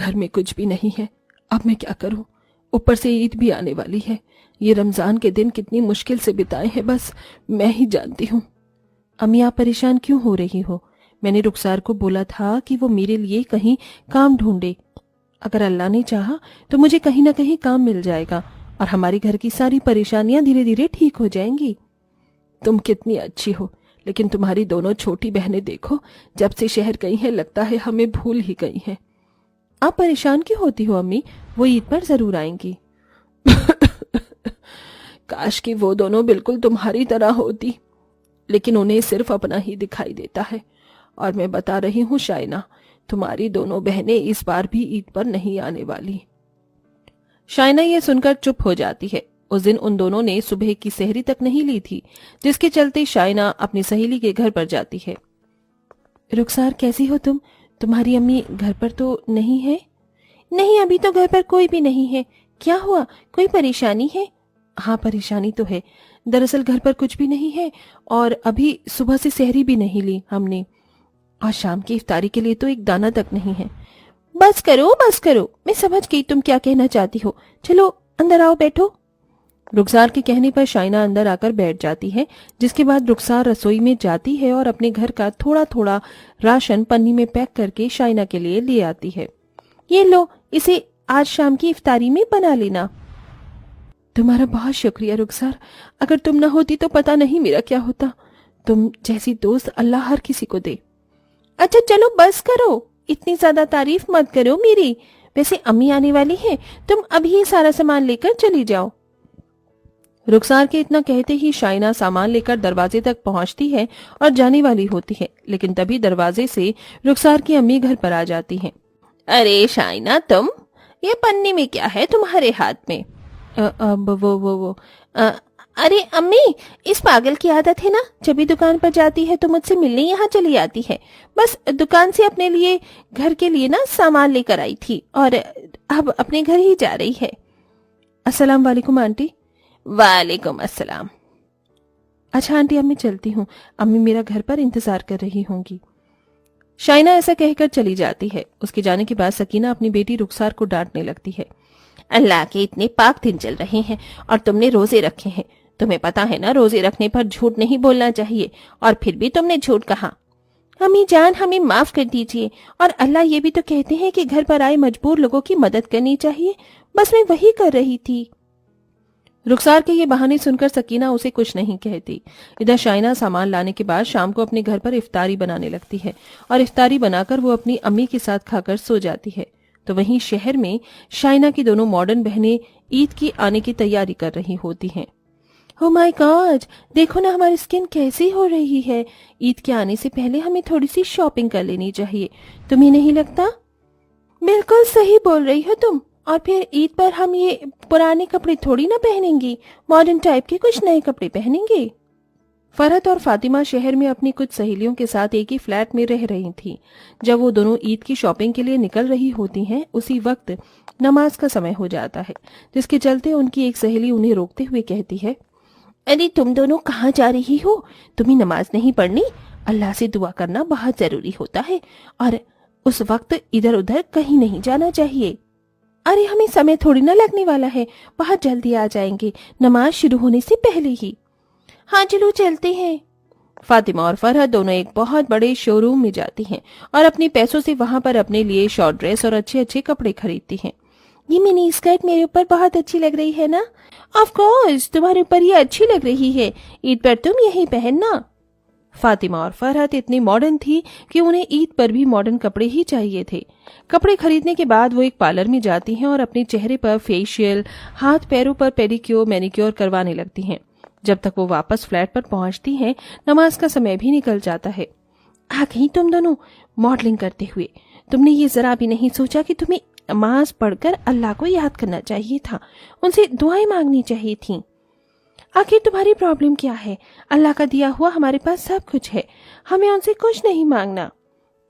घर में कुछ भी नहीं है। अब मैं क्या करूं? ऊपर से ईद भी आने वाली है। ये रमजान के दिन कितनी मुश्किल से बिताए हैं बस मैं ही जानती हूँ। अम्मी, आप परेशान क्यों हो रही हो? मैंने रुखसार को बोला था कि वो मेरे लिए कहीं काम ढूंढे। अगर अल्लाह ने चाहा तो मुझे कहीं ना कहीं काम मिल जाएगा और हमारे घर की सारी परेशानियां धीरे धीरे ठीक हो जाएंगी। तुम कितनी अच्छी हो, लेकिन तुम्हारी दोनों छोटी बहनें देखो, जब से शहर गई हैं लगता है हमें भूल ही गई हैं। आप परेशान क्यों होती हो अम्मी? वो ईद पर जरूर आएंगी। काश कि वो दोनों बिल्कुल तुम्हारी तरह होती, लेकिन उन्हें सिर्फ अपना ही दिखाई देता है। और मैं बता रही हूँ शाइना, तुम्हारी दोनों बहनें इस बार भी ईद पर नहीं आने वाली। शाइना ये सुनकर चुप हो जाती है। उस दिन उन दोनों ने सुबह की सहरी तक नहीं ली थी, जिसके चलते शाइना अपनी सहेली के घर पर जाती है। रुखसार, कैसी हो तुम? तुम्हारी अम्मी घर पर तो नहीं है? नहीं, अभी तो घर पर कोई भी नहीं है। क्या हुआ, कोई परेशानी है? हाँ, परेशानी तो है। दरअसल घर पर कुछ भी नहीं है और अभी सुबह से सहरी भी नहीं ली हमने, और शाम की इफ्तारी के लिए तो एक दाना तक नहीं है। बस करो, मैं समझ गई तुम क्या कहना चाहती हो। चलो अंदर आओ, बैठो। रुखसार के कहने पर शाइना अंदर आकर बैठ जाती है, जिसके बाद रुखसार रसोई में जाती है और अपने घर का थोड़ा थोड़ा राशन पन्नी में पैक करके शाइना के लिए ले आती है। ये लो, इसे आज शाम की इफ्तारी में बना लेना। तुम्हारा बहुत शुक्रिया रुखसार, अगर तुम न होती तो पता नहीं मेरा क्या होता। तुम जैसी दोस्त अल्लाह हर किसी को दे। अच्छा चलो बस करो, इतनी ज्यादा तारीफ मत करो मेरी। वैसे अम्मी आने वाली है, तुम अभी ये सारा सामान लेकर चली जाओ। रुखसार के इतना कहते ही शाइना सामान लेकर दरवाजे तक पहुंचती है और जाने वाली होती है, लेकिन तभी दरवाजे से रुखसार की अम्मी घर पर आ जाती हैं। अरे शाइना, तुम, ये पन्नी में क्या है तुम्हारे हाथ में? अरे अम्मी, इस पागल की आदत है ना, जब भी दुकान पर जाती है तो मुझसे मिलने यहाँ चली आती है। बस दुकान से अपने लिए, घर के लिए ना सामान लेकर आई थी और अब अपने घर ही जा रही है। अस्सलाम वालेकुम आंटी। वालेकुम अस्सलाम। अच्छा आंटी, अब मैं चलती हूँ, अम्मी मेरा घर पर इंतजार कर रही होंगी। शाइना ऐसा कहकर चली जाती है। उसके जाने के बाद सकीना अपनी बेटी रुखसार को डांटने लगती है। अल्लाह के इतने पाक दिन चल रहे हैं और तुमने रोजे रखे हैं। तुम्हें पता है ना, रोजे रखने पर झूठ नहीं बोलना चाहिए, और फिर भी तुमने झूठ कहा। अम्मी जान, हमें माफ कर दीजिए। और अल्लाह ये भी तो कहते हैं कि घर पर आए मजबूर लोगों की मदद करनी चाहिए। बस मैं वही कर रही थी। रुखसार के ये बहाने सुनकर सकीना उसे कुछ नहीं कहती। इधर शाइना सामान लाने के बाद शाम को अपने घर पर इफ्तारी बनाने लगती है और इफ्तारी बनाकर वो अपनी अम्मी के साथ खाकर सो जाती है। तो वहीं शहर में शाइना की दोनों मॉडर्न बहनें ईद की आने की तैयारी कर रही होती हैं। ओह माय गॉड, देखो ना हमारी स्किन कैसी हो रही है। ईद के आने से पहले हमें थोड़ी सी शॉपिंग कर लेनी चाहिए, तुम्हें नहीं लगता? बिल्कुल सही बोल रही हो तुम। और फिर ईद पर हम ये पुराने कपड़े थोड़ी ना पहनेंगी, मॉडर्न टाइप के कुछ नए कपड़े पहनेंगे। फरहत और फातिमा शहर में अपनी कुछ सहेलियों के साथ एक ही फ्लैट में रह रही थी। जब वो दोनों ईद की शॉपिंग के लिए निकल रही होती हैं, उसी वक्त नमाज का समय हो जाता है, जिसके चलते उनकी एक सहेली उन्हें रोकते हुए कहती है, अरे तुम दोनों कहाँ जा रही हो? तुम्हें नमाज नहीं पढ़नी? अल्लाह से दुआ करना बहुत जरूरी होता है और उस वक्त इधर उधर कहीं नहीं जाना चाहिए। अरे हमें समय थोड़ी ना लगने वाला है, बहुत जल्दी आ जाएंगे, नमाज शुरू होने से पहले ही। हाँ चलो चलते हैं। फातिमा और फरहत दोनों एक बहुत बड़े शोरूम में जाती हैं और अपने पैसों से वहां पर अपने लिए शॉर्ट ड्रेस और अच्छे अच्छे कपड़े खरीदती हैं। ये मिनी स्कर्ट मेरे ऊपर बहुत अच्छी लग रही है ना? ऑफ कोर्स, तुम्हारे ऊपर ये अच्छी लग रही है, ईद पर तुम यही पहनना। फातिमा और फरहत इतनी मॉडर्न थी कि उन्हें ईद पर भी मॉडर्न कपड़े ही चाहिए थे। कपड़े खरीदने के बाद वो एक पार्लर में जाती हैं और अपने चेहरे पर फेशियल, हाथ पैरों पर पेडिक्योर मैनिक्योर करवाने लगती हैं। जब तक वो वापस फ्लैट पर पहुंचती हैं, नमाज का समय भी निकल जाता है। आ गई तुम दोनों मॉडलिंग करते हुए। तुमने ये जरा भी नहीं सोचा कि तुम्हें नमाज पढ़कर अल्लाह को याद करना चाहिए था, उनसे दुआएं मांगनी चाहिए थी। आखिर तुम्हारी प्रॉब्लम क्या है? अल्लाह का दिया हुआ हमारे पास सब कुछ है, हमें उनसे कुछ नहीं मांगना।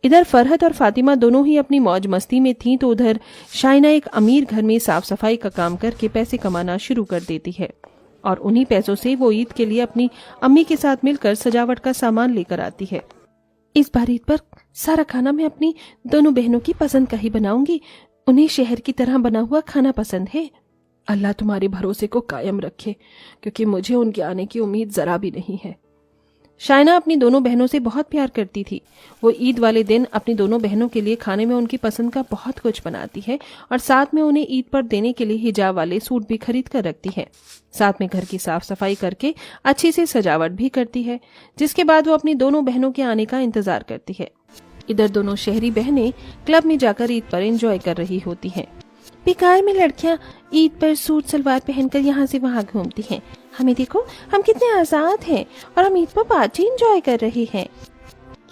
इधर फरहत और फातिमा दोनों ही अपनी मौज मस्ती में थीं, तो उधर शाइना एक अमीर घर में साफ सफाई का काम करके पैसे कमाना शुरू कर देती है और उन्हीं पैसों से वो ईद के लिए अपनी अम्मी के साथ मिलकर सजावट का सामान लेकर आती है। इस बार ईद पर सारा खाना मैं अपनी दोनों बहनों की पसंद का ही बनाऊंगी, उन्हें शहर की तरह बना हुआ खाना पसंद है। अल्लाह तुम्हारे भरोसे को कायम रखे, क्योंकि मुझे उनके आने की उम्मीद जरा भी नहीं है। शाइना अपनी दोनों बहनों से बहुत प्यार करती थी। वो ईद वाले दिन अपनी दोनों बहनों के लिए खाने में उनकी पसंद का बहुत कुछ बनाती है और साथ में उन्हें ईद पर देने के लिए हिजाब वाले सूट भी खरीद कर रखती है। साथ में घर की साफ सफाई करके अच्छी से सजावट भी करती है, जिसके बाद वो अपनी दोनों बहनों के आने का इंतजार करती है। इधर दोनों शहरी बहनें क्लब में जाकर ईद पर एंजॉय कर रही होती हैं। बेकार में लड़कियां ईद पर सूट सलवार पहनकर यहाँ से वहाँ घूमती हैं। हमें देखो, हम कितने आजाद हैं और हम ईद पर पार्टी एंजॉय कर रहे हैं।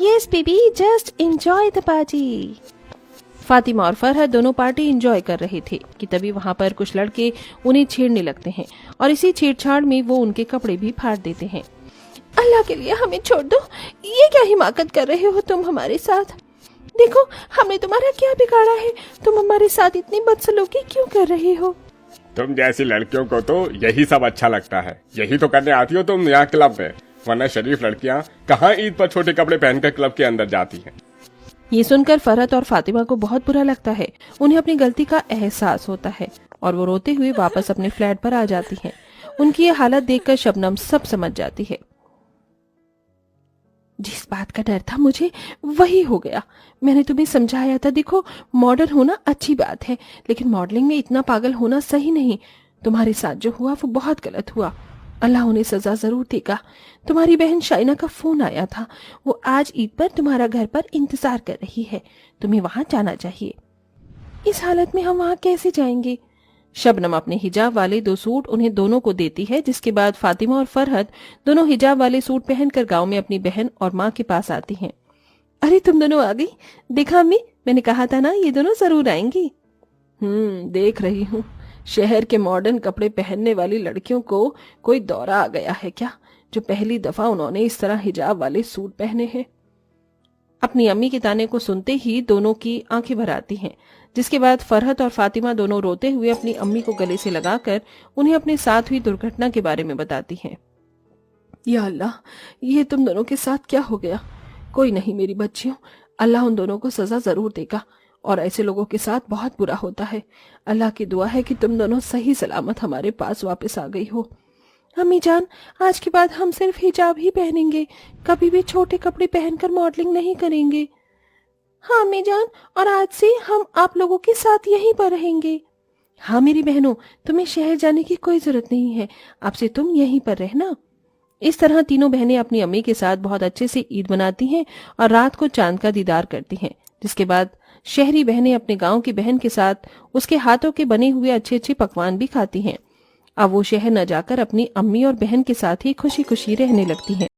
Yes baby, just enjoy the party. Fatima और फरहत दोनों पार्टी एंजॉय कर रहे थे कि तभी वहाँ पर कुछ लड़के उन्हें छेड़ने लगते हैं और इसी छेड़छाड़ में वो उनके कपड़े भी फाड़ देते हैं। अल्लाह के लिए हमें छोड़ दो, ये क्या हिमाकत कर रहे हो तुम हमारे साथ? देखो, हमने तुम्हारा क्या बिगाड़ा है? तुम हमारे साथ इतनी बदसलूकी क्यों कर रहे हो? तुम जैसी लड़कियों को तो यही सब अच्छा लगता है, यही तो करने आती हो तुम यहाँ क्लब में, वरना शरीफ लड़कियाँ कहाँ ईद पर छोटे कपड़े पहनकर क्लब के अंदर जाती हैं। ये सुनकर फरहत और फातिमा को बहुत बुरा लगता है। उन्हें अपनी गलती का एहसास होता है और वो रोते हुए वापस अपने फ्लैट पर आ जाती हैं। उनकी ये हालत देखकर शबनम सब समझ जाती है। जिस बात का डर था मुझे वही हो गया। मैंने तुम्हें समझाया था, देखो मॉडर्न होना अच्छी बात है, लेकिन मॉडलिंग में इतना पागल होना सही नहीं। तुम्हारे साथ जो हुआ वो बहुत गलत हुआ। अल्लाह उन्हें सजा जरूर देगा। तुम्हारी बहन शाइना का फोन आया था, वो आज ईद पर तुम्हारा घर पर इंतजार कर रही है। तुम्हें वहां जाना चाहिए। इस हालत में हम वहां कैसे जाएंगे? शबनम अपने हिजाब वाले 2 सूट उन्हें दोनों को देती है, जिसके बाद फातिमा और फरहत दोनों हिजाब वाले सूट पहनकर गांव में अपनी बहन और माँ के पास आती हैं। अरे तुम दोनों आ गई। देखा अम्मी, मैंने कहा था ना ये दोनों जरूर आएंगी। देख रही हूँ। शहर के मॉडर्न कपड़े पहनने वाली लड़कियों को कोई दौरा आ गया है क्या, जो पहली दफा उन्होंने इस तरह हिजाब वाले सूट पहने हैं। अपनी अम्मी के ताने को सुनते ही दोनों की आंखें भर आती हैं, जिसके बाद फरहत और फातिमा दोनों रोते हुए अपनी अम्मी को गले से लगाकर उन्हें अपने साथ हुई दुर्घटना के बारे में बताती हैं। या अल्लाह, ये तुम दोनों के साथ क्या हो गया? कोई नहीं मेरी बच्चियों, अल्लाह उन दोनों को सजा जरूर देगा और ऐसे लोगों के साथ बहुत बुरा होता है। अल्लाह की दुआ है कि तुम दोनों सही सलामत हमारे पास वापस आ गई हो। अम्मी जान, आज के बाद हम सिर्फ हिजाब ही पहनेंगे, कभी भी छोटे कपड़े पहनकर मॉडलिंग नहीं करेंगे। हाँ अम्मी जान, और आज से हम आप लोगों के साथ यहीं पर रहेंगे। हाँ मेरी बहनों, तुम्हें शहर जाने की कोई जरूरत नहीं है, अब से तुम यहीं पर रहना। इस तरह तीनों बहनें अपनी अम्मी के साथ बहुत अच्छे से ईद मनाती हैं और रात को चांद का दीदार करती हैं, जिसके बाद शहरी बहनें अपने गांव की बहन के साथ उसके हाथों के बने हुए अच्छे अच्छे पकवान भी खाती हैं। अब वो शहर न जाकर अपनी अम्मी और बहन के साथ ही खुशी खुशी रहने लगती हैं।